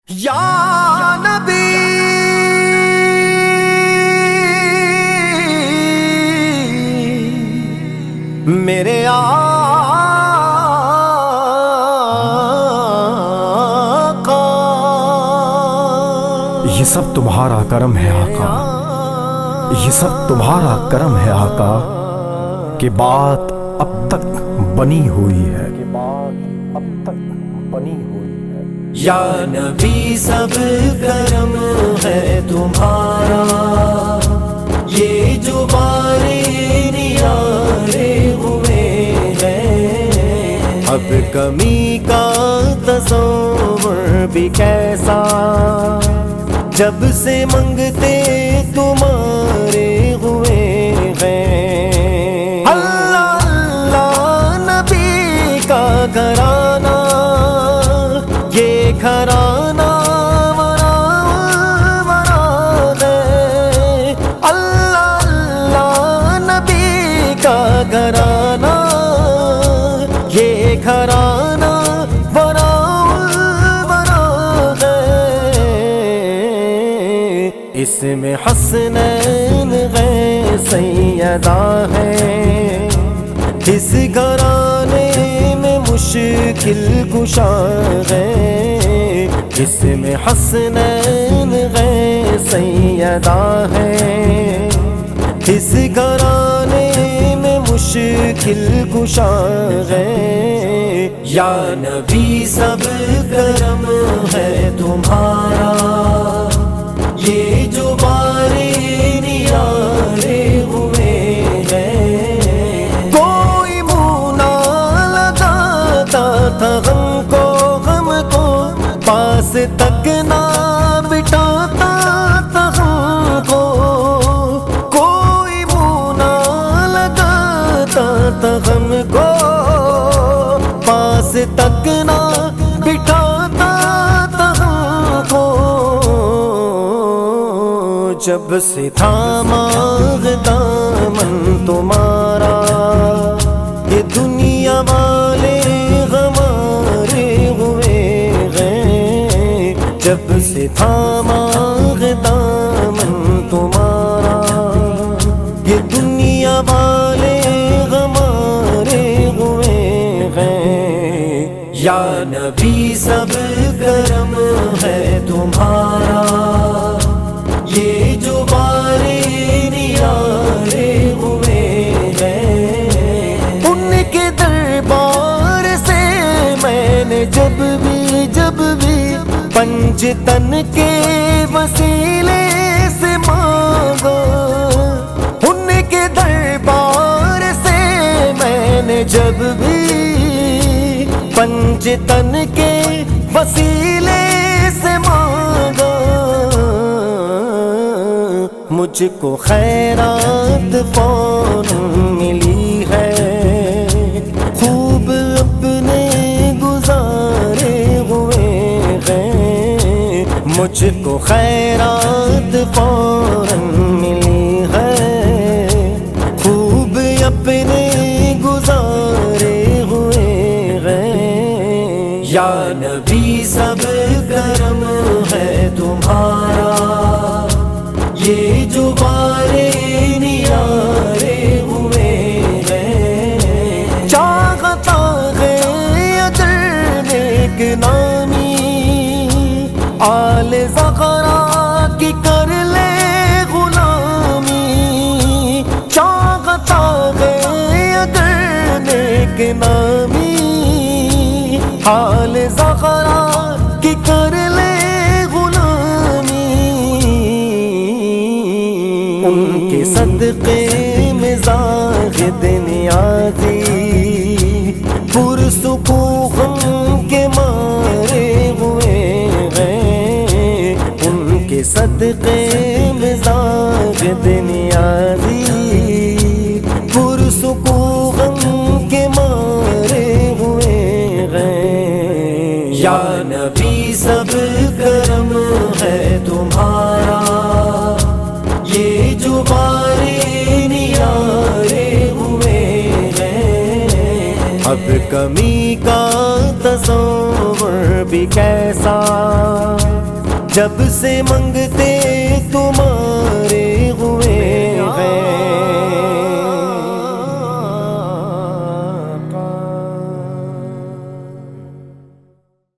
یا نبی میرے آقا، یہ سب تمہارا کرم ہے آقا، یہ سب تمہارا کرم ہے آقا، کہ بات اب تک بنی ہوئی ہے، یا نبی سب کرم ہے تمہارا، یہ جو بارے نیارے ہوئے ہیں، اب کمی کا تصور بھی کیسا، جب سے منگتے تمہارے ہوئے ہیں۔ اللہ اللہ نبی کا گھرانہ، یہ گھرانہ ورا ہے، اللہ اللہ نبی کا گھرانہ، یہ گھرانہ ورا ہے، اس میں حسنین غیر سیدہ ہے، اس گھرانے میں مشکل کشا ہے، اس میں حسنین غیر سیدہ ہے، اس گھرانے میں مشکل کشا ہے۔ یا نبی سب کرم ہے تمہارا، یہ جو بارے نیارے ہوئے ہیں، کوئی منہ نہ لگاتا تھا غم کو پاس تک نہ بٹھاتا تھا ہم کو، کوئی منہ نہ لگاتا تھا غم کو پاس تک نہ بٹھاتا تھا ہم کو، جب سے تھاما دامن تمہارا، یہ دنیا والے ہمارے ہوئے ہیں، جب سے تھاما دامن تمہارا، یہ دنیا والے ہمارے ہوئے ہیں۔ یا نبی سب کرم ہے تمہارا، یہ جو بارے نیارے ہوئے ہیں، ان کے دربار سے میں نے جب بھی پنج تن کے وسیلے سے مانگا، ان کے دربار سے میں نے جب بھی پنج تن کے وسیلے سے مانگا، مجھ کو خیرات فوراً ملی ہے، خوب اپنے گزارے ہوئے ہیں، مجھ کو خیرات فوراً ملی ہے، خوب اپنے گزارے ہوئے ہیں۔ یا نبی سب کرم ہے تمہارا، یہ جو بارے نیارے ہوئے ہیں، چاہتا ہے اگر نیک نامی آل زہرا کی کر لے غلامی، چاہتا ہے اگر نیک نامی آل زہرا کی کر لے غلامی، ان کے صدقے میں زاہد نیازی پرسکون غم کے مارے ہوئے ہیں، ان کے صدقے میں زاہد نیازی پرسکون غم کے مارے ہوئے ہیں۔ یا نبی سب کرم ہے تمہارا، یہ جو بارے نیارے ہوئے ہیں، اب کمی کا تصور بھی کیسا جب سے منگتے